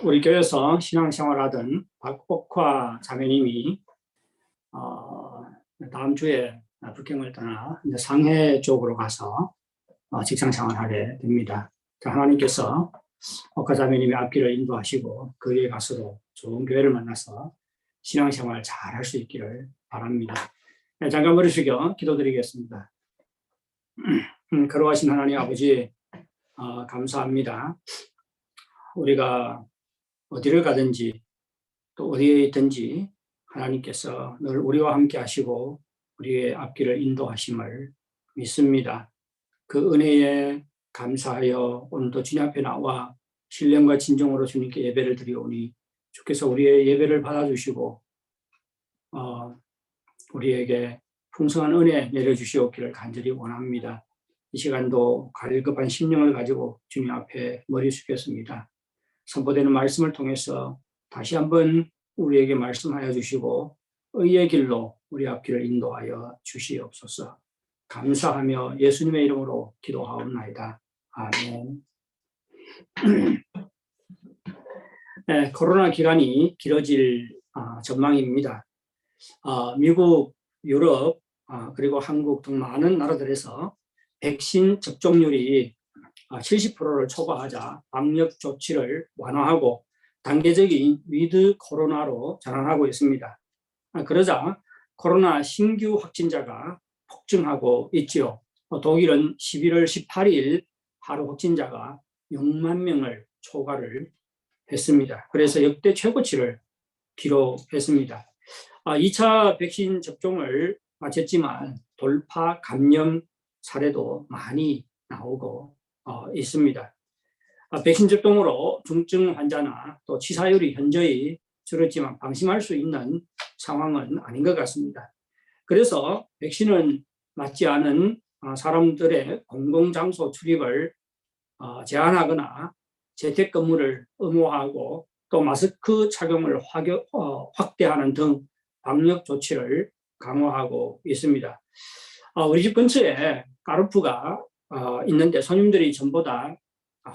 우리 교회에서 신앙생활하던 박복화 자매님이 다음 주에 북경을 떠나 이제 상해 쪽으로 가서 직장생활하게 됩니다. 하나님께서 복화 자매님의 앞길을 인도하시고 그에 가서도 좋은 교회를 만나서 신앙생활 잘 할 수 있기를 바랍니다. 잠깐 머리 숙여 기도드리겠습니다. 거룩하신 하나님 아버지, 감사합니다. 우리가 어디를 가든지 또 어디에 있든지 하나님께서 늘 우리와 함께 하시고 우리의 앞길을 인도하심을 믿습니다. 그 은혜에 감사하여 오늘도 주님 앞에 나와 신령과 진정으로 주님께 예배를 드리오니 주께서 우리의 예배를 받아주시고 우리에게 풍성한 은혜 내려주시옵기를 간절히 원합니다. 이 시간도 갈급한 심령을 가지고 주님 앞에 머리 숙였습니다. 선포되는 말씀을 통해서 다시 한번 우리에게 말씀하여 주시고 의의 길로 우리 앞길을 인도하여 주시옵소서. 감사하며 예수님의 이름으로 기도하옵나이다. 아멘. 네, 코로나 기간이 길어질 전망입니다. 미국, 유럽, 그리고 한국 등 많은 나라들에서 백신 접종률이 70%를 초과하자 방역 조치를 완화하고 단계적인 위드 코로나로 전환하고 있습니다. 그러자 코로나 신규 확진자가 폭증하고 있지요. 독일은 11월 18일 하루 확진자가 6만 명을 초과를 했습니다. 그래서 역대 최고치를 기록했습니다. 2차 백신 접종을 마쳤지만 돌파 감염 사례도 많이 나오고 있습니다. 백신 접종으로 중증 환자나 또 치사율이 현저히 줄었지만 방심할 수 있는 상황은 아닌 것 같습니다. 그래서 백신은 맞지 않은 사람들의 공공장소 출입을 제한하거나 재택근무를 의무화하고 또 마스크 착용을 확대하는 등 방역 조치를 강화하고 있습니다. 우리 집 근처에 까르푸가 있는데 손님들이 전보다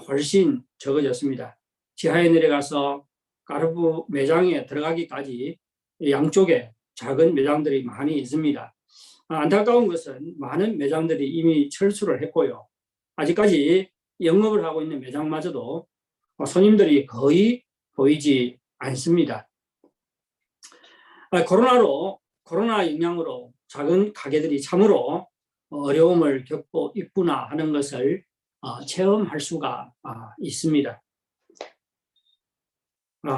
훨씬 적어졌습니다. 지하에 내려가서 까르푸 매장에 들어가기까지 양쪽에 작은 매장들이 많이 있습니다. 안타까운 것은 많은 매장들이 이미 철수를 했고요. 아직까지 영업을 하고 있는 매장마저도 손님들이 거의 보이지 않습니다. 코로나 영향으로 작은 가게들이 참으로 어려움을 겪고 있구나 하는 것을 체험할 수가 있습니다.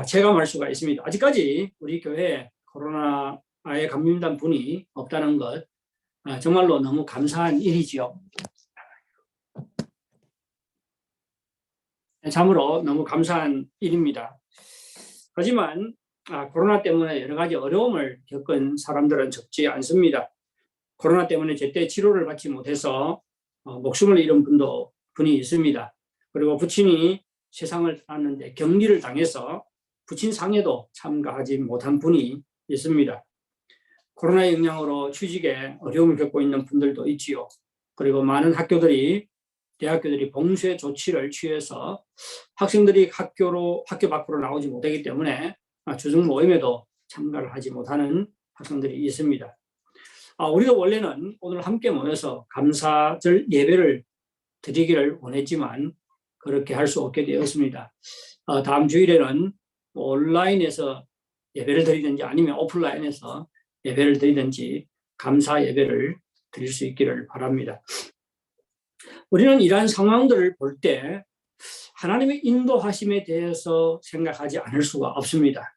체감할 수가 있습니다. 아직까지 우리 교회에 코로나에 감염된 분이 없다는 것 정말로 너무 감사한 일이지요. 참으로 너무 감사한 일입니다. 하지만 코로나 때문에 여러 가지 어려움을 겪은 사람들은 적지 않습니다. 코로나 때문에 제때 치료를 받지 못해서 목숨을 잃은 분이 있습니다. 그리고 부친이 세상을 떠났는데 격리를 당해서 부친 상에도 참가하지 못한 분이 있습니다. 코로나 영향으로 취직에 어려움을 겪고 있는 분들도 있지요. 그리고 많은 대학교들이 봉쇄 조치를 취해서 학생들이 학교 밖으로 나오지 못하기 때문에 주중 모임에도 참가를 하지 못하는 학생들이 있습니다. 우리도 원래는 오늘 함께 모여서 감사절 예배를 드리기를 원했지만 그렇게 할 수 없게 되었습니다. 다음 주일에는 온라인에서 예배를 드리든지 아니면 오프라인에서 예배를 드리든지 감사 예배를 드릴 수 있기를 바랍니다. 우리는 이러한 상황들을 볼 때 하나님의 인도하심에 대해서 생각하지 않을 수가 없습니다.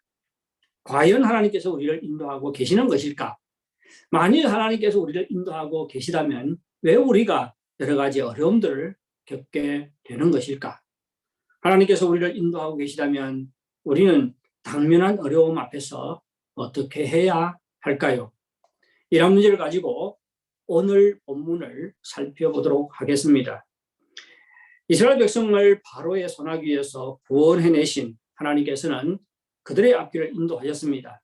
과연 하나님께서 우리를 인도하고 계시는 것일까? 만일 하나님께서 우리를 인도하고 계시다면 왜 우리가 여러 가지 어려움들을 겪게 되는 것일까? 하나님께서 우리를 인도하고 계시다면 우리는 당면한 어려움 앞에서 어떻게 해야 할까요? 이런 문제를 가지고 오늘 본문을 살펴보도록 하겠습니다. 이스라엘 백성을 바로의 손아귀에서 구원해내신 하나님께서는 그들의 앞길을 인도하셨습니다.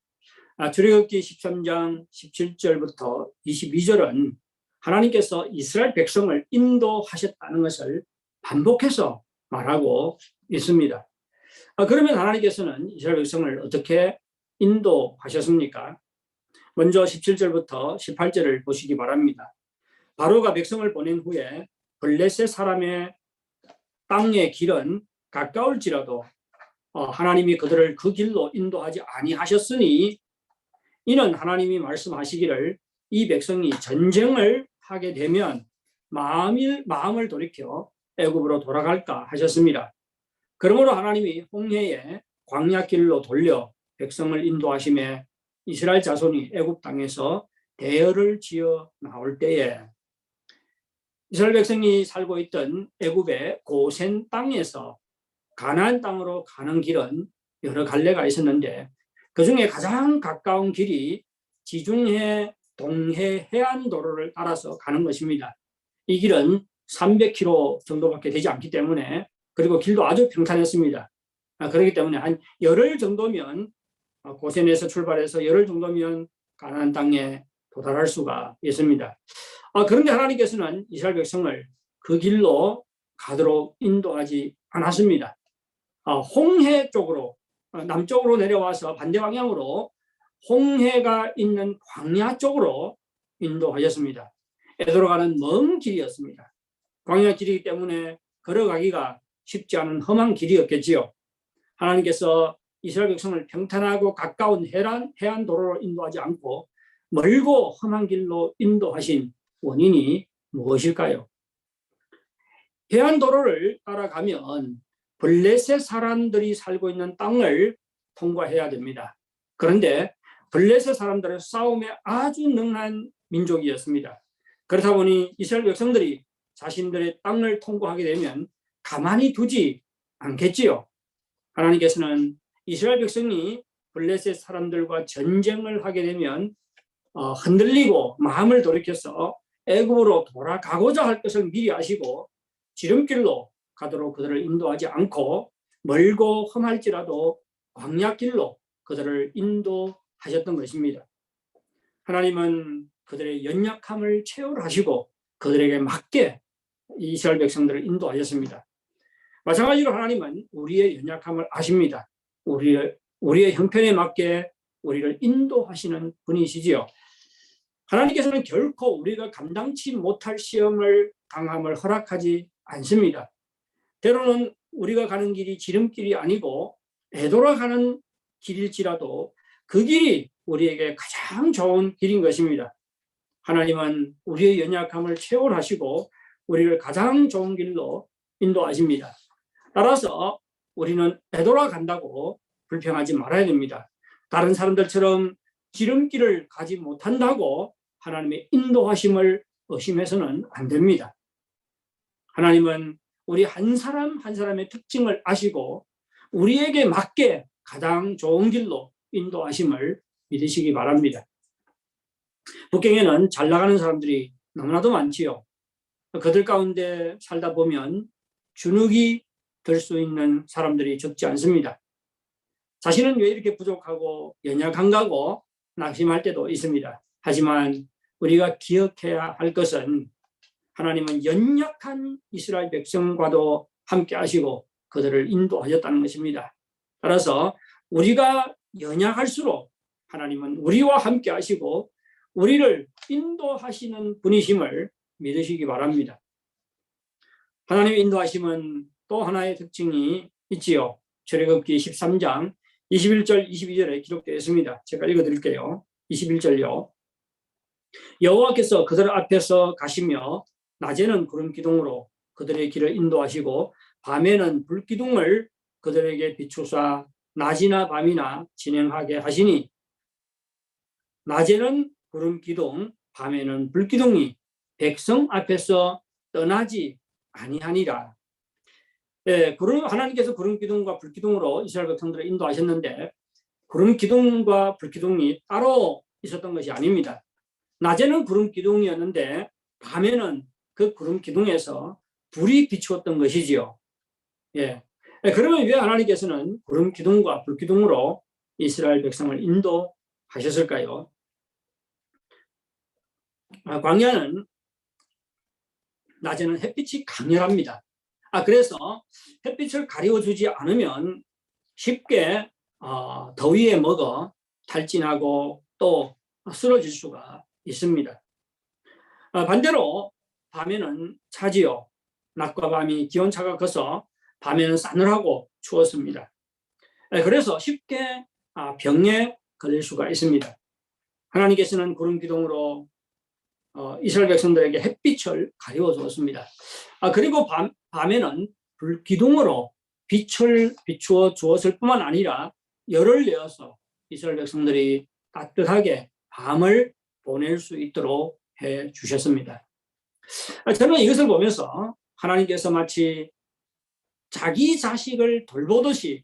출애굽기 13장 17절부터 22절은 하나님께서 이스라엘 백성을 인도하셨다는 것을 반복해서 말하고 있습니다. 그러면 하나님께서는 이스라엘 백성을 어떻게 인도하셨습니까? 먼저 17절부터 18절을 보시기 바랍니다. 바로가 백성을 보낸 후에 블레셋 사람의 땅의 길은 가까울지라도 하나님이 그들을 그 길로 인도하지 아니하셨으니 이는 하나님이 말씀하시기를 이 백성이 전쟁을 하게 되면 마음을 돌이켜 애굽으로 돌아갈까 하셨습니다. 그러므로 하나님이 홍해에 광야길로 돌려 백성을 인도하심에 이스라엘 자손이 애굽 땅에서 대열을 지어 나올 때에 이스라엘 백성이 살고 있던 애굽의 고센 땅에서 가나안 땅으로 가는 길은 여러 갈래가 있었는데 그중에 가장 가까운 길이 지중해 동해 해안도로를 따라서 가는 것입니다. 이 길은 300km 정도밖에 되지 않기 때문에 그리고 길도 아주 평탄했습니다. 그렇기 때문에 한 열흘 정도면 고센에서 출발해서 열흘 정도면 가나안 땅에 도달할 수가 있습니다. 그런데 하나님께서는 이스라엘 백성을 그 길로 가도록 인도하지 않았습니다. 홍해 쪽으로 남쪽으로 내려와서 반대 방향으로 홍해가 있는 광야 쪽으로 인도하셨습니다. 에도로가는 먼 길이었습니다. 광야 길이기 때문에 걸어가기가 쉽지 않은 험한 길이었겠지요. 하나님께서 이스라엘 백성을 평탄하고 가까운 해안 도로로 인도하지 않고 멀고 험한 길로 인도하신 원인이 무엇일까요? 해안 도로를 따라가면 블레셋 사람들이 살고 있는 땅을 통과해야 됩니다. 그런데 블레셋 사람들은 싸움에 아주 능한 민족이었습니다. 그렇다 보니 이스라엘 백성들이 자신들의 땅을 통과하게 되면 가만히 두지 않겠지요. 하나님께서는 이스라엘 백성이 블레셋 사람들과 전쟁을 하게 되면 흔들리고 마음을 돌이켜서 애굽으로 돌아가고자 할 것을 미리 아시고 지름길로 가도록 그들을 인도하지 않고 멀고 험할지라도 광야길로 그들을 인도하셨던 것입니다. 하나님은 그들의 연약함을 체험하시고 그들에게 맞게 이스라엘 백성들을 인도하셨습니다. 마찬가지로 하나님은 우리의 연약함을 아십니다. 우리의 형편에 맞게 우리를 인도하시는 분이시지요. 하나님께서는 결코 우리가 감당치 못할 시험을 당함을 허락하지 않습니다. 때로는 우리가 가는 길이 지름길이 아니고 되돌아가는 길일지라도 그 길이 우리에게 가장 좋은 길인 것입니다. 하나님은 우리의 연약함을 체험하시고 우리를 가장 좋은 길로 인도하십니다. 따라서 우리는 되돌아간다고 불평하지 말아야 됩니다. 다른 사람들처럼 지름길을 가지 못한다고 하나님의 인도하심을 의심해서는 안 됩니다. 하나님은 우리 한 사람 한 사람의 특징을 아시고 우리에게 맞게 가장 좋은 길로 인도하심을 믿으시기 바랍니다. 북경에는 잘 나가는 사람들이 너무나도 많지요. 그들 가운데 살다 보면 주눅이 들 수 있는 사람들이 적지 않습니다. 자신은 왜 이렇게 부족하고 연약한가고 낙심할 때도 있습니다. 하지만 우리가 기억해야 할 것은 하나님은 연약한 이스라엘 백성과도 함께 하시고 그들을 인도하셨다는 것입니다. 따라서 우리가 연약할수록 하나님은 우리와 함께 하시고 우리를 인도하시는 분이심을 믿으시기 바랍니다. 하나님의 인도하심은 또 하나의 특징이 있지요. 출애굽기 13장 21절 22절에 기록되어 있습니다. 제가 읽어드릴게요. 21절요. 여호와께서 그들 앞에서 가시며 낮에는 구름 기둥으로 그들의 길을 인도하시고 밤에는 불 기둥을 그들에게 비추사 낮이나 밤이나 진행하게 하시니 낮에는 구름 기둥 밤에는 불 기둥이 백성 앞에서 떠나지 아니하니라. 하나님께서 구름 기둥과 불 기둥으로 이스라엘 백성들을 인도하셨는데 구름 기둥과 불 기둥이 따로 있었던 것이 아닙니다. 낮에는 구름 기둥이었는데 밤에는 그 구름 기둥에서 불이 비추었던 것이지요. 그러면 왜 하나님께서는 구름 기둥과 불 기둥으로 이스라엘 백성을 인도하셨을까요? 광야는 낮에는 햇빛이 강렬합니다. 그래서 햇빛을 가려주지 않으면 쉽게 더위에 먹어 탈진하고 또 쓰러질 수가 있습니다. 반대로 밤에는 차지요. 낮과 밤이 기온차가 커서 밤에는 싸늘하고 추웠습니다. 그래서 쉽게 병에 걸릴 수가 있습니다. 하나님께서는 구름 기둥으로 이스라엘 백성들에게 햇빛을 가리워 주었습니다. 그리고 밤에는 불 기둥으로 빛을 비추어 주었을 뿐만 아니라 열을 내어서 이스라엘 백성들이 따뜻하게 밤을 보낼 수 있도록 해 주셨습니다. 저는 이것을 보면서 하나님께서 마치 자기 자식을 돌보듯이,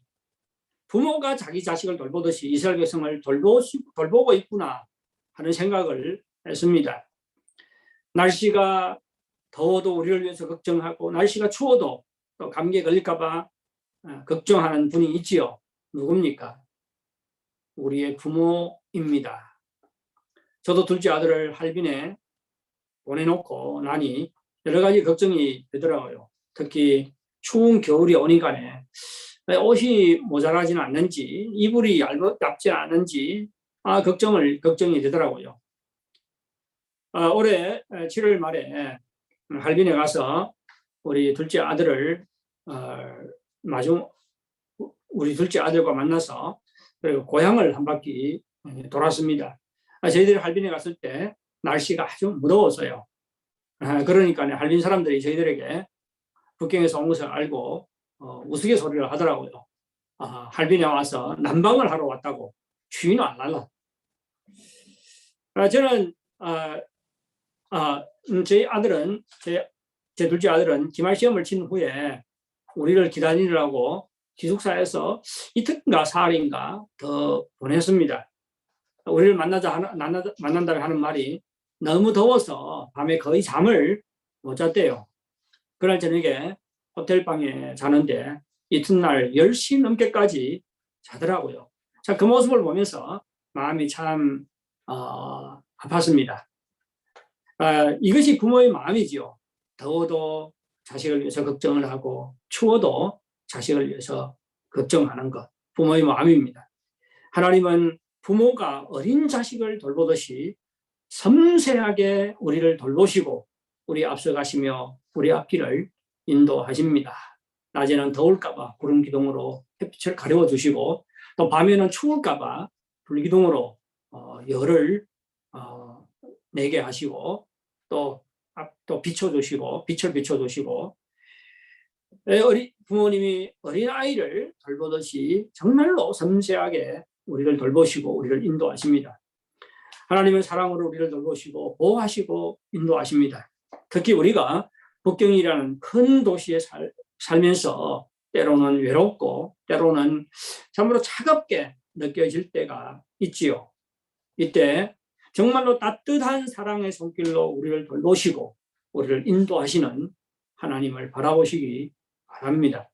부모가 자기 자식을 돌보듯이 이스라엘 백성을 돌보고 있구나 하는 생각을 했습니다. 날씨가 더워도 우리를 위해서 걱정하고, 날씨가 추워도 또 감기에 걸릴까 봐 걱정하는 분이 있지요. 누굽니까? 우리의 부모입니다. 저도 둘째 아들을 할빈에 보내놓고 나니 여러 가지 걱정이 되더라고요. 특히 추운 겨울이 오니까네 옷이 모자라지는 않는지, 이불이 얇지 않은지 걱정이 되더라고요. 올해 7월 말에 할빈에 가서 우리 둘째 아들을 우리 둘째 아들과 만나서 그리고 고향을 한 바퀴 돌았습니다. 저희들이 할빈에 갔을 때 날씨가 아주 무더웠어요. 그러니까 할빈 사람들이 저희들에게 북경에서 온 것을 알고 우스갯소리를 하더라고요. 할빈에 와서 난방을 하러 왔다고. 추위는 안 날라. 저는 제 둘째 아들은 기말 시험을 친 후에 우리를 기다리느라고 기숙사에서 이틀인가 사흘인가 더 보냈습니다. 우리를 만난다고 하는 말이 너무 더워서 밤에 거의 잠을 못 잤대요. 그날 저녁에 호텔방에 자는데 이튿날 10시 넘게까지 자더라고요. 자, 그 모습을 보면서 마음이 참 아팠습니다. 이것이 부모의 마음이지요. 더워도 자식을 위해서 걱정을 하고 추워도 자식을 위해서 걱정하는 것, 부모의 마음입니다. 하나님은 부모가 어린 자식을 돌보듯이 섬세하게 우리를 돌보시고 우리 앞서가시며 우리 앞길을 인도하십니다. 낮에는 더울까 봐 구름 기둥으로 햇빛을 가려워 주시고, 또 밤에는 추울까 봐 불기둥으로 열을 내게 하시고, 또 비춰주시고, 빛을 비춰주시고, 부모님이 어린아이를 돌보듯이 정말로 섬세하게 우리를 돌보시고 우리를 인도하십니다. 하나님은 사랑으로 우리를 돌보시고 보호하시고 인도하십니다. 특히 우리가 북경이라는 큰 도시에 살면서 때로는 외롭고 때로는 참으로 차갑게 느껴질 때가 있지요. 이때 정말로 따뜻한 사랑의 손길로 우리를 돌보시고 우리를 인도하시는 하나님을 바라보시기 바랍니다.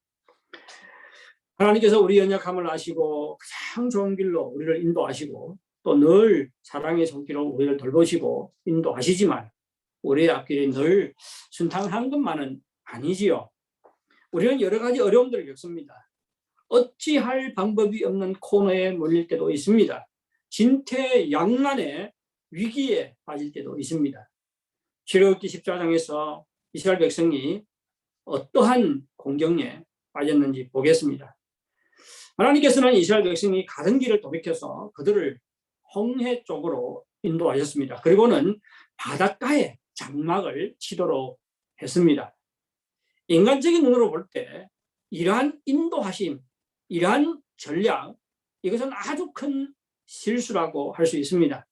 하나님께서 우리 연약함을 아시고 가장 좋은 길로 우리를 인도하시고 또 늘 사랑의 손길로 우리를 돌보시고 인도하시지만 우리의 앞길이 늘 순탄한 것만은 아니지요. 우리는 여러 가지 어려움들을 겪습니다. 어찌할 방법이 없는 코너에 몰릴 때도 있습니다. 진퇴양난의 위기에 빠질 때도 있습니다. 출애굽기 14장에서 이스라엘 백성이 어떠한 공경에 빠졌는지 보겠습니다. 하나님께서는 이스라엘 백성이 가던 길을 돌이켜서 그들을 홍해 쪽으로 인도하셨습니다. 그리고는 바닷가에 장막을 치도록 했습니다. 인간적인 눈으로 볼 때 이러한 인도하심, 이러한 전략, 이것은 아주 큰 실수라고 할 수 있습니다.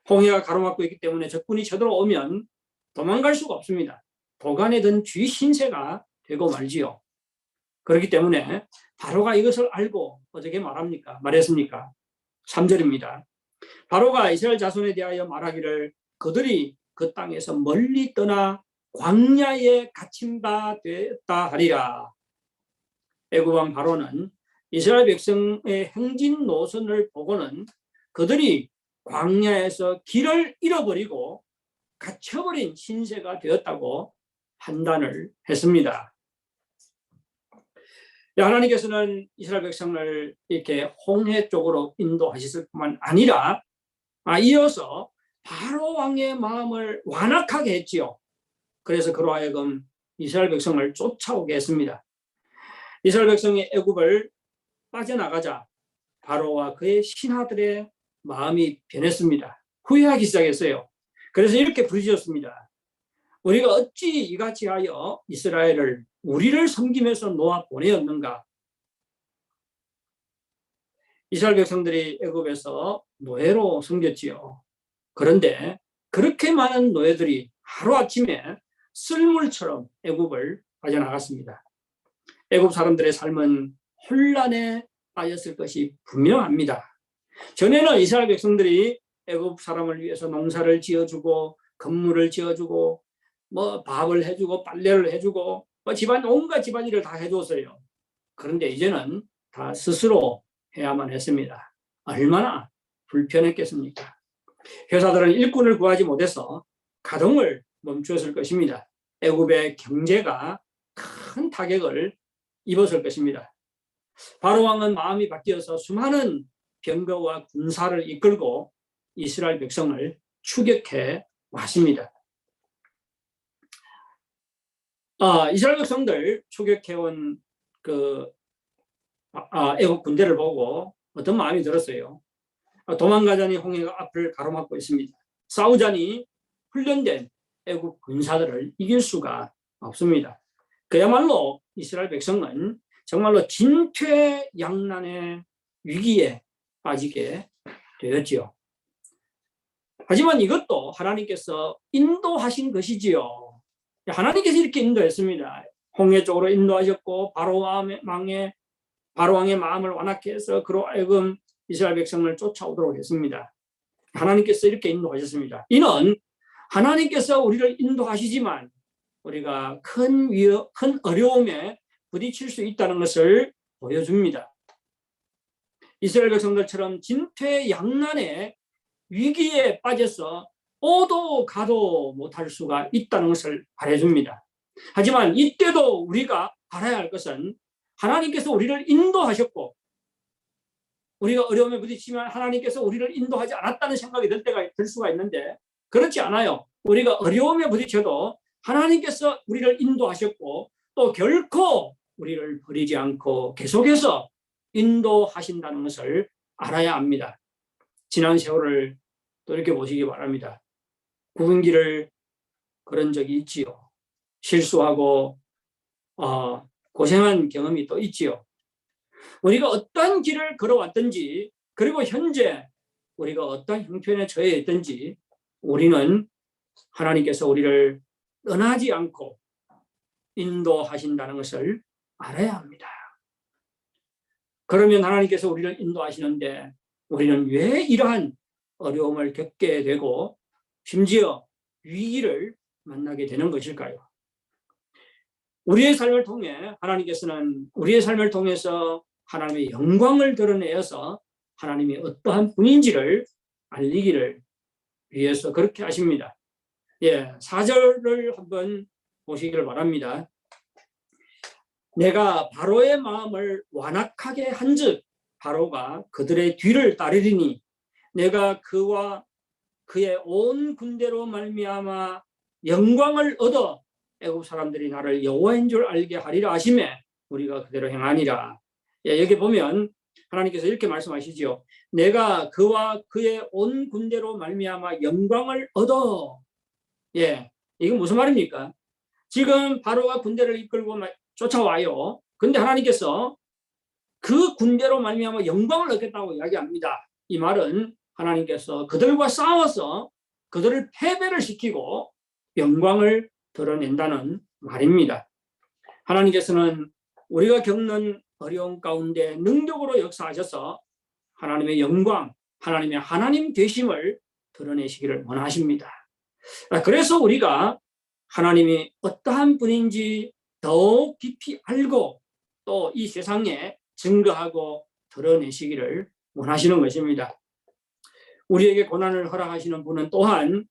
홍해가 가로막고 있기 때문에 적군이 쳐들어오면 도망갈 수가 없습니다. 도간에 든 쥐 신세가 되고 말지요. 그렇기 때문에 바로가 이것을 알고 어떻게 말했습니까? 3절입니다. 바로가 이스라엘 자손에 대하여 말하기를 그들이 그 땅에서 멀리 떠나 광야에 갇힌 바 되었다 하리라. 애굽왕 바로는 이스라엘 백성의 행진 노선을 보고는 그들이 광야에서 길을 잃어버리고 갇혀버린 신세가 되었다고 판단을 했습니다. 하나님께서는 이스라엘 백성을 이렇게 홍해 쪽으로 인도하셨을 뿐만 아니라 이어서 바로 왕의 마음을 완악하게 했지요. 그래서 그로 하여금 이스라엘 백성을 쫓아오게 했습니다. 이스라엘 백성이 애굽을 빠져나가자 바로와 그의 신하들의 마음이 변했습니다. 후회하기 시작했어요. 그래서 이렇게 부르짖었습니다. 우리가 어찌 이같이 하여 이스라엘을 우리를 섬김에서 놓아 보내었는가? 이스라엘 백성들이 애굽에서 노예로 섬겼지요. 그런데 그렇게 많은 노예들이 하루아침에 쓸물처럼 애굽을 빠져나갔습니다. 애굽 사람들의 삶은 혼란에 빠졌을 것이 분명합니다. 전에는 이스라엘 백성들이 애굽 사람을 위해서 농사를 지어주고 건물을 지어주고 밥을 해주고 빨래를 해주고 온갖 집안일을 다 해줬어요. 그런데 이제는 다 스스로 해야만 했습니다. 얼마나 불편했겠습니까? 회사들은 일꾼을 구하지 못해서 가동을 멈추었을 것입니다. 애굽의 경제가 큰 타격을 입었을 것입니다. 바로 왕은 마음이 바뀌어서 수많은 병거와 군사를 이끌고 이스라엘 백성을 추격해 왔습니다. 이스라엘 백성들 추격해온 애국 군대를 보고 어떤 마음이 들었어요. 도망가자니 홍해가 앞을 가로막고 있습니다. 싸우자니 훈련된 애국 군사들을 이길 수가 없습니다. 그야말로 이스라엘 백성은 정말로 진퇴양난의 위기에 빠지게 되었지요. 하지만 이것도 하나님께서 인도하신 것이지요. 하나님께서 이렇게 인도했습니다. 홍해 쪽으로 인도하셨고 바로 왕의 마음을 완악케 해서 그로 하여금 이스라엘 백성을 쫓아오도록 했습니다. 하나님께서 이렇게 인도하셨습니다. 이는 하나님께서 우리를 인도하시지만 우리가 큰 어려움에 부딪힐 수 있다는 것을 보여줍니다. 이스라엘 백성들처럼 진퇴양난의 위기에 빠져서 오도 가도 못할 수가 있다는 것을 말해줍니다. 하지만 이때도 우리가 알아야 할 것은 하나님께서 우리를 인도하셨고 우리가 어려움에 부딪히면 하나님께서 우리를 인도하지 않았다는 생각이 들 수가 있는데 그렇지 않아요. 우리가 어려움에 부딪혀도 하나님께서 우리를 인도하셨고 또 결코 우리를 버리지 않고 계속해서 인도하신다는 것을 알아야 합니다. 지난 세월을 또 이렇게 보시기 바랍니다. 굽은 길을 걸은 적이 있지요. 실수하고 고생한 경험이 또 있지요. 우리가 어떤 길을 걸어왔든지 그리고 현재 우리가 어떤 형편에 처해 있든지 우리는 하나님께서 우리를 떠나지 않고 인도하신다는 것을 알아야 합니다. 그러면 하나님께서 우리를 인도하시는데 우리는 왜 이러한 어려움을 겪게 되고 심지어 위기를 만나게 되는 것일까요? 우리의 삶을 통해 하나님께서는 우리의 삶을 통해서 하나님의 영광을 드러내어서 하나님이 어떠한 분인지를 알리기를 위해서 그렇게 하십니다. 4절을 한번 보시기를 바랍니다. 내가 바로의 마음을 완악하게 한즉 바로가 그들의 뒤를 따르리니 내가 그와 그의 온 군대로 말미암아 영광을 얻어 애굽 사람들이 나를 여호와인 줄 알게 하리라 하시매 우리가 그대로 행하니라. 여기 보면 하나님께서 이렇게 말씀하시지요. 내가 그와 그의 온 군대로 말미암아 영광을 얻어. 이건 무슨 말입니까? 지금 바로가 군대를 이끌고 쫓아와요. 근데 하나님께서 그 군대로 말미암아 영광을 얻겠다고 이야기합니다. 이 말은 하나님께서 그들과 싸워서 그들을 패배를 시키고 영광을 드러낸다는 말입니다. 하나님께서는 우리가 겪는 어려움 가운데 능력으로 역사하셔서 하나님의 영광, 하나님의 하나님 되심을 드러내시기를 원하십니다. 그래서 우리가 하나님이 어떠한 분인지 더욱 깊이 알고 또 이 세상에 증거하고 드러내시기를 원하시는 것입니다. 우리에게 고난을 허락하시는 분은 또한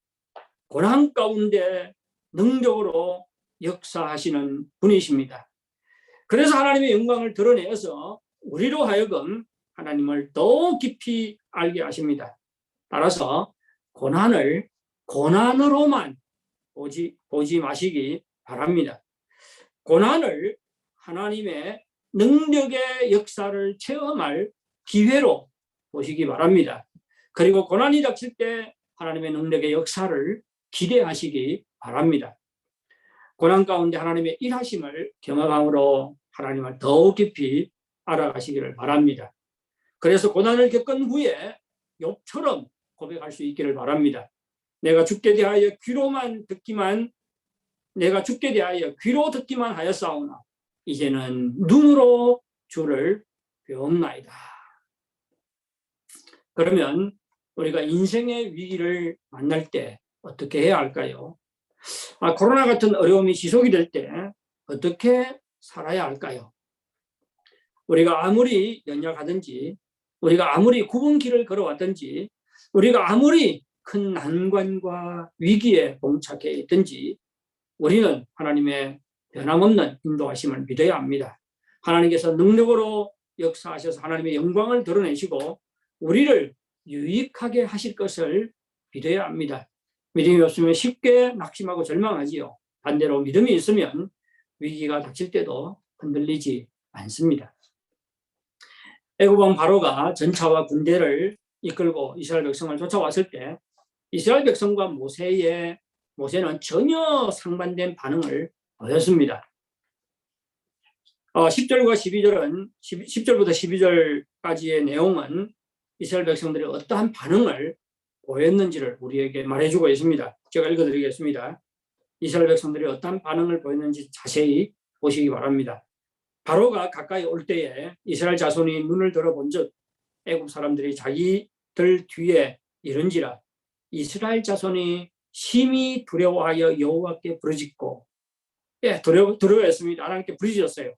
고난 가운데 능력으로 역사하시는 분이십니다. 그래서 하나님의 영광을 드러내어서 우리로 하여금 하나님을 더 깊이 알게 하십니다. 따라서 고난을 고난으로만 보지 마시기 바랍니다. 고난을 하나님의 능력의 역사를 체험할 기회로 보시기 바랍니다. 그리고 고난이 닥칠 때 하나님의 능력의 역사를 기대하시기 바랍니다. 고난 가운데 하나님의 일하심을 경험함으로 하나님을 더욱 깊이 알아가시기를 바랍니다. 그래서 고난을 겪은 후에 욥처럼 고백할 수 있기를 바랍니다. 내가 죽게 대하여 귀로 듣기만 하였사오나 이제는 눈으로 주를 배움나이다. 그러면 우리가 인생의 위기를 만날 때 어떻게 해야 할까요? 코로나 같은 어려움이 지속이 될 때 어떻게 살아야 할까요? 우리가 아무리 연약하든지, 우리가 아무리 굽은 길을 걸어왔든지, 우리가 아무리 큰 난관과 위기에 봉착해 있든지 우리는 하나님의 변함없는 인도하심을 믿어야 합니다. 하나님께서 능력으로 역사하셔서 하나님의 영광을 드러내시고 우리를 유익하게 하실 것을 믿어야 합니다. 믿음이 없으면 쉽게 낙심하고 절망하지요. 반대로 믿음이 있으면 위기가 닥칠 때도 흔들리지 않습니다. 애굽 왕 바로가 전차와 군대를 이끌고 이스라엘 백성을 쫓아왔을 때 이스라엘 백성과 모세는 전혀 상반된 반응을 보였습니다. 10절과 12절은 10절부터 12절까지의 내용은 이스라엘 백성들이 어떠한 반응을 보였는지를 우리에게 말해주고 있습니다. 제가 읽어드리겠습니다. 이스라엘 백성들이 어떠한 반응을 보였는지 자세히 보시기 바랍니다. 바로가 가까이 올 때에 이스라엘 자손이 눈을 들어본즉 애굽 사람들이 자기들 뒤에 이른지라 이스라엘 자손이 심히 두려워하여 여호와께 부르짖고 두려워했습니다. 하나님께 부르짖었어요.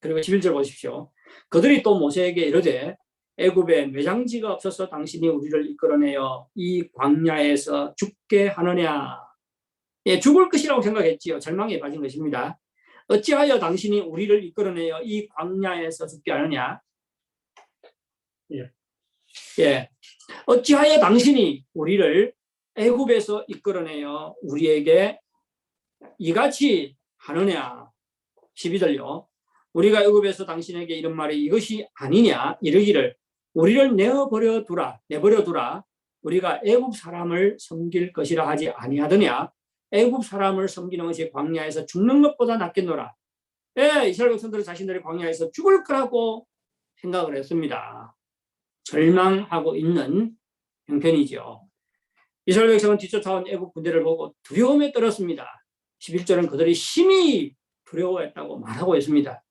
그리고 11절 보십시오. 그들이 또 모세에게 이르되 애굽에 매장지가 없어서 당신이 우리를 이끌어내어 이 광야에서 죽게 하느냐. 죽을 것이라고 생각했지요. 절망에 빠진 것입니다. 어찌하여 당신이 우리를 이끌어내어 이 광야에서 죽게 하느냐. 어찌하여 당신이 우리를 애굽에서 이끌어내어 우리에게 이같이 하느냐. 12절요. 우리가 애굽에서 당신에게 이런 말이 이것이 아니냐. 이르기를 우리를 내버려 두라. 우리가 애굽 사람을 섬길 것이라 하지 아니하더냐. 애굽 사람을 섬기는 것이 광야에서 죽는 것보다 낫겠노라. 이스라엘 백성들은 자신들이 광야에서 죽을 거라고 생각을 했습니다. 절망하고 있는 형편이죠. 이스라엘 백성은 뒤쫓아온 애굽 군대를 보고 두려움에 떨었습니다. 11절은 그들이 심히 두려워했다고 말하고 있습니다.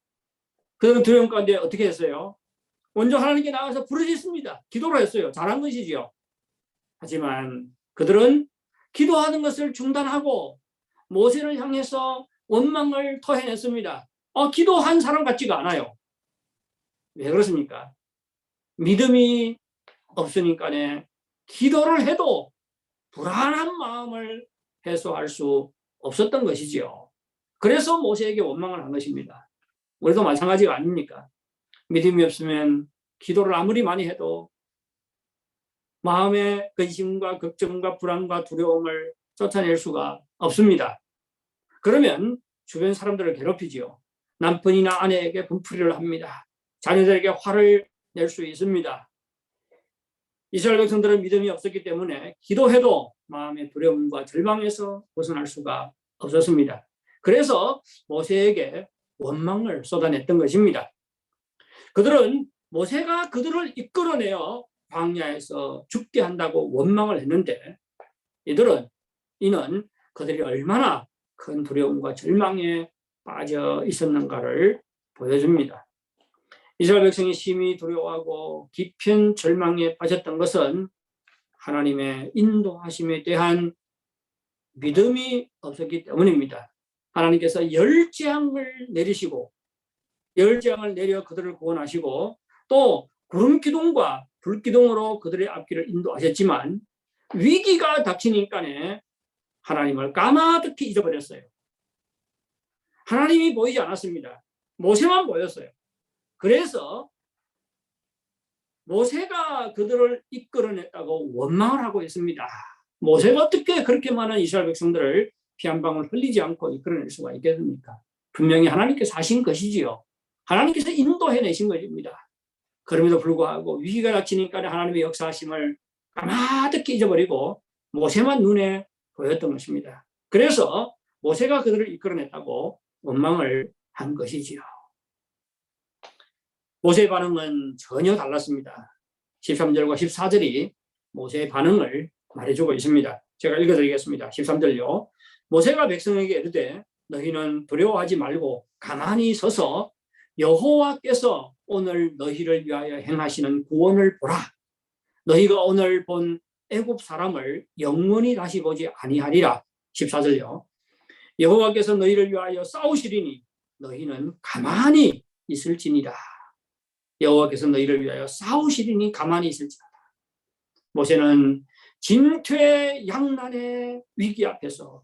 그들은 두려움 가운데 어떻게 했어요? 먼저 하나님께 나가서 부르짖습니다. 기도를 했어요. 잘한 것이지요. 하지만 그들은 기도하는 것을 중단하고 모세를 향해서 원망을 토해냈습니다. 기도한 사람 같지가 않아요. 왜 그렇습니까? 믿음이 없으니까 기도를 해도 불안한 마음을 해소할 수 없었던 것이지요. 그래서 모세에게 원망을 한 것입니다. 우리도 마찬가지가 아닙니까? 믿음이 없으면 기도를 아무리 많이 해도 마음의 근심과 걱정과 불안과 두려움을 쫓아낼 수가 없습니다. 그러면 주변 사람들을 괴롭히지요. 남편이나 아내에게 분풀이를 합니다. 자녀들에게 화를 낼 수 있습니다. 이스라엘 백성들은 믿음이 없었기 때문에 기도해도 마음의 두려움과 절망에서 벗어날 수가 없었습니다. 그래서 모세에게 원망을 쏟아냈던 것입니다. 그들은 모세가 그들을 이끌어내어 광야에서 죽게 한다고 원망을 했는데 이는 그들이 얼마나 큰 두려움과 절망에 빠져 있었는가를 보여줍니다. 이스라엘 백성이 심히 두려워하고 깊은 절망에 빠졌던 것은 하나님의 인도하심에 대한 믿음이 없었기 때문입니다. 하나님께서 열재앙을 내려 그들을 구원하시고 또 구름 기둥과 불 기둥으로 그들의 앞길을 인도하셨지만 위기가 닥치니까 하나님을 까마득히 잊어버렸어요. 하나님이 보이지 않았습니다. 모세만 보였어요. 그래서 모세가 그들을 이끌어냈다고 원망을 하고 있습니다. 모세가 어떻게 그렇게 많은 이스라엘 백성들을 피 한 방울 흘리지 않고 이끌어낼 수가 있겠습니까? 분명히 하나님께서 하신 것이지요. 하나님께서 인도해내신 것입니다. 그럼에도 불구하고 위기가 닥치니까 하나님의 역사하심을 까마득히 잊어버리고 모세만 눈에 보였던 것입니다. 그래서 모세가 그들을 이끌어냈다고 원망을 한 것이지요. 모세의 반응은 전혀 달랐습니다. 13절과 14절이 모세의 반응을 말해주고 있습니다. 제가 읽어드리겠습니다. 13절요. 모세가 백성에게 이르되 너희는 두려워하지 말고 가만히 서서 여호와께서 오늘 너희를 위하여 행하시는 구원을 보라. 너희가 오늘 본 애굽 사람을 영원히 다시 보지 아니하리라. 14절요. 여호와께서 너희를 위하여 싸우시리니 너희는 가만히 있을지니라. 여호와께서 너희를 위하여 싸우시리니 가만히 있을지니라. 모세는 진퇴양난의 위기 앞에서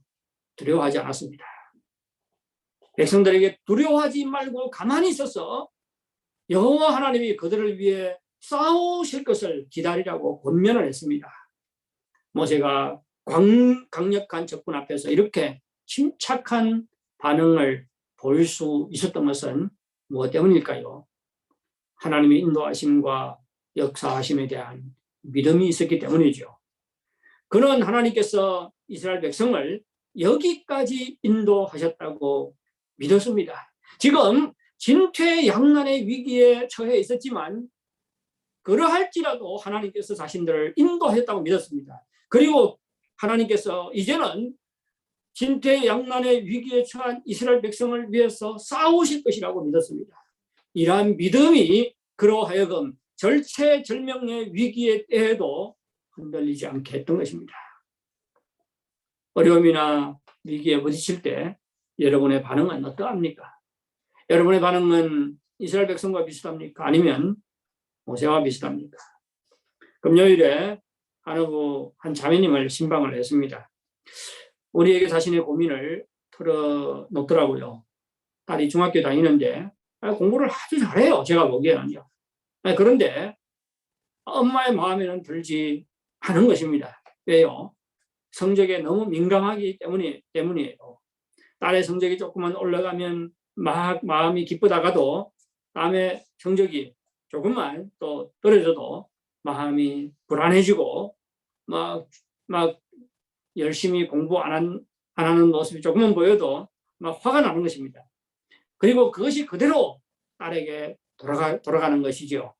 두려워하지 않았습니다. 백성들에게 두려워하지 말고 가만히 있어서 여호와 하나님이 그들을 위해 싸우실 것을 기다리라고 권면을 했습니다. 모세가 강력한 적군 앞에서 이렇게 침착한 반응을 보일 수 있었던 것은 무엇 때문일까요? 하나님의 인도하심과 역사하심에 대한 믿음이 있었기 때문이죠. 그는 하나님께서 이스라엘 백성을 여기까지 인도하셨다고 믿었습니다. 지금 진퇴양난의 위기에 처해 있었지만 그러할지라도 하나님께서 자신들을 인도하셨다고 믿었습니다. 그리고 하나님께서 이제는 진퇴양난의 위기에 처한 이스라엘 백성을 위해서 싸우실 것이라고 믿었습니다. 이러한 믿음이 그로 하여금 절체절명의 위기의 때에도 흔들리지 않게 했던 것입니다. 어려움이나 위기에 부딪힐 때 여러분의 반응은 어떠합니까? 여러분의 반응은 이스라엘 백성과 비슷합니까? 아니면 모세와 비슷합니까? 금요일에 한 자매님을 신방을 했습니다. 우리에게 자신의 고민을 털어놓더라고요. 딸이 중학교 다니는데 공부를 아주 잘해요. 제가 보기에는요. 그런데 엄마의 마음에는 들지 않은 것입니다. 왜요? 성적에 너무 민감하기 때문이에요. 딸의 성적이 조금만 올라가면 막 마음이 기쁘다가도 다음에 성적이 조금만 또 떨어져도 마음이 불안해지고 막 열심히 공부 안 하는 모습이 조금만 보여도 막 화가 나는 것입니다. 그리고 그것이 그대로 딸에게 돌아가는 것이죠.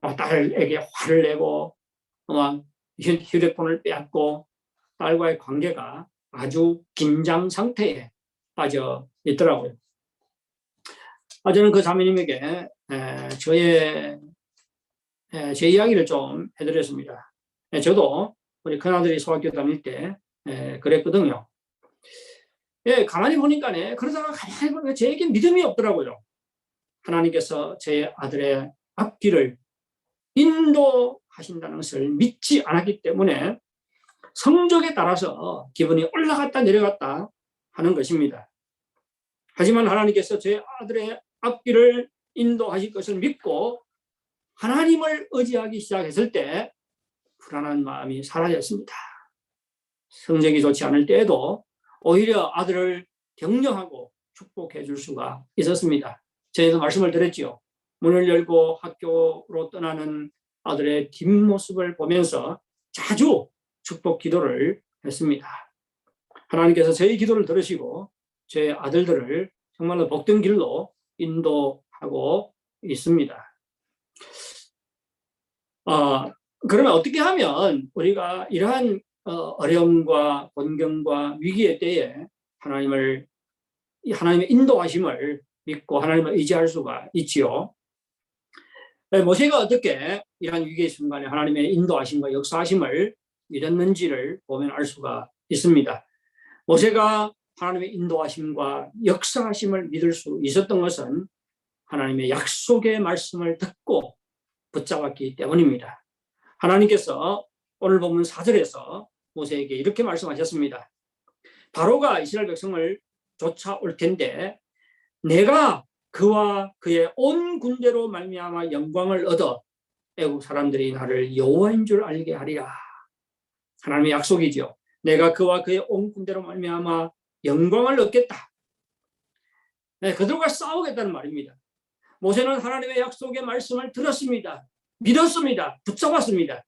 딸에게 화를 내고 휴대폰을 빼앗고 딸과의 관계가 아주 긴장 상태에 빠져 있더라고요. 저는 그 자매님에게 제 이야기를 좀 해드렸습니다. 저도 우리 큰아들이 소학교 다닐 때 그랬거든요. 가만히 보니까 그러다가 가만히 보니까 제게 믿음이 없더라고요. 하나님께서 제 아들의 앞길을 인도하신다는 것을 믿지 않았기 때문에 성적에 따라서 기분이 올라갔다 내려갔다 하는 것입니다. 하지만 하나님께서 제 아들의 앞길을 인도하실 것을 믿고 하나님을 의지하기 시작했을 때 불안한 마음이 사라졌습니다. 성적이 좋지 않을 때에도 오히려 아들을 격려하고 축복해 줄 수가 있었습니다. 저희도 말씀을 드렸죠. 문을 열고 학교로 떠나는 아들의 뒷모습을 보면서 자주 축복 기도를 했습니다. 하나님께서 저희 기도를 들으시고 제 아들들을 정말로 복된 길로 인도하고 있습니다. 그러면 어떻게 하면 우리가 이러한 어려움과 곤경과 위기의 때에 하나님의 인도하심을 믿고 하나님을 의지할 수가 있지요. 모세가 어떻게 이러한 위기의 순간에 하나님의 인도하심과 역사하심을 믿었는지를 보면 알 수가 있습니다. 모세가 하나님의 인도하심과 역사하심을 믿을 수 있었던 것은 하나님의 약속의 말씀을 듣고 붙잡았기 때문입니다. 하나님께서 오늘 본문 4절에서 모세에게 이렇게 말씀하셨습니다. 바로가 이스라엘 백성을 쫓아올 텐데 내가 그와 그의 온 군대로 말미암아 영광을 얻어 애국 사람들이 나를 여호와인 줄 알게 하리라. 하나님의 약속이죠. 내가 그와 그의 온 군대로 말미암아 영광을 얻겠다. 네, 그들과 싸우겠다는 말입니다. 모세는 하나님의 약속의 말씀을 들었습니다. 믿었습니다. 붙잡았습니다.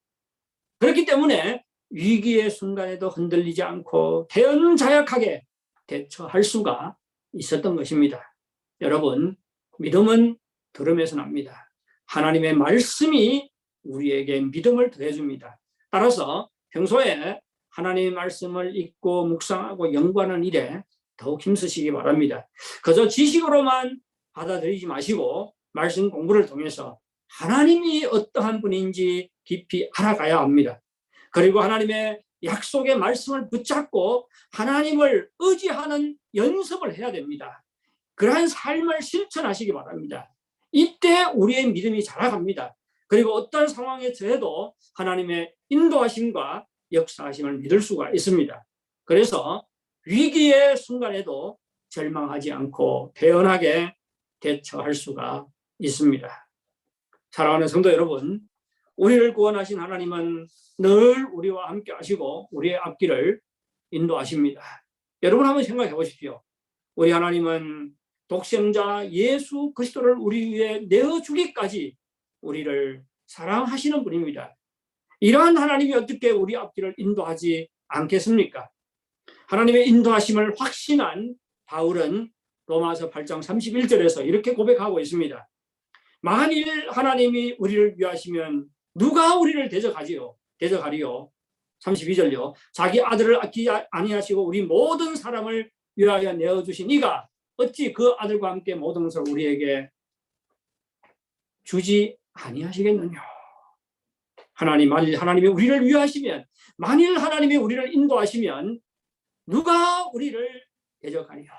그렇기 때문에 위기의 순간에도 흔들리지 않고 대언자약하게 대처할 수가 있었던 것입니다. 여러분, 믿음은 들음에서 납니다. 하나님의 말씀이 우리에게 믿음을 더해줍니다. 따라서 평소에 하나님의 말씀을 읽고 묵상하고 연구하는 일에 더욱 힘쓰시기 바랍니다. 그저 지식으로만 받아들이지 마시고 말씀 공부를 통해서 하나님이 어떠한 분인지 깊이 알아가야 합니다. 그리고 하나님의 약속의 말씀을 붙잡고 하나님을 의지하는 연습을 해야 됩니다. 그러한 삶을 실천하시기 바랍니다. 이때 우리의 믿음이 자라갑니다. 그리고 어떤 상황에 처해도 하나님의 인도하심과 역사하심을 믿을 수가 있습니다. 그래서 위기의 순간에도 절망하지 않고 대언하게 대처할 수가 있습니다. 사랑하는 성도 여러분, 우리를 구원하신 하나님은 늘 우리와 함께 하시고 우리의 앞길을 인도하십니다. 여러분 한번 생각해 보십시오. 우리 하나님은 독생자 예수 그리스도를 우리 위해 내어주기까지 우리를 사랑하시는 분입니다. 이러한 하나님이 어떻게 우리 앞길을 인도하지 않겠습니까? 하나님의 인도하심을 확신한 바울은 로마서 8장 31절에서 이렇게 고백하고 있습니다. 만일 하나님이 우리를 위하시면 누가 우리를 대적하리요? 32절요. 자기 아들을 아끼지 아니하시고 우리 모든 사람을 위하여 내어주신 이가 어찌 그 아들과 함께 모든 것을 우리에게 주지 아니하시겠느냐. 만일 하나님이 우리를 위하시면, 만일 하나님이 우리를 인도하시면 누가 우리를 대적하리요?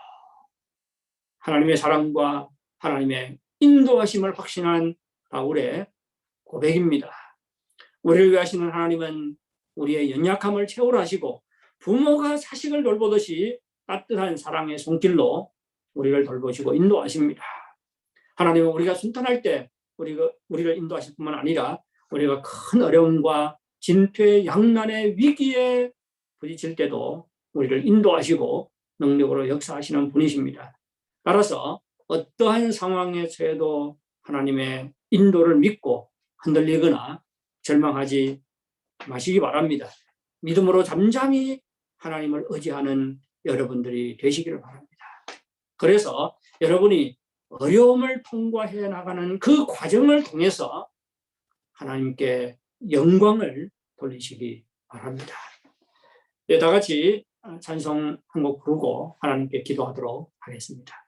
하나님의 사랑과 하나님의 인도하심을 확신한 바울의 고백입니다. 우리를 위하시는 하나님은 우리의 연약함을 채우려 하시고 부모가 자식을 돌보듯이 따뜻한 사랑의 손길로 우리를 돌보시고 인도하십니다. 하나님은 우리가 순탄할 때 우리를 인도하실 뿐만 아니라 우리가 큰 어려움과 진퇴양난의 위기에 부딪힐 때도 우리를 인도하시고 능력으로 역사하시는 분이십니다. 따라서 어떠한 상황에 처해도 하나님의 인도를 믿고 흔들리거나 절망하지 마시기 바랍니다. 믿음으로 잠잠히 하나님을 의지하는 여러분들이 되시기를 바랍니다. 그래서 여러분이 어려움을 통과해 나가는 그 과정을 통해서 하나님께 영광을 돌리시기 바랍니다. 네, 다 같이 찬송 한 곡 부르고 하나님께 기도하도록 하겠습니다.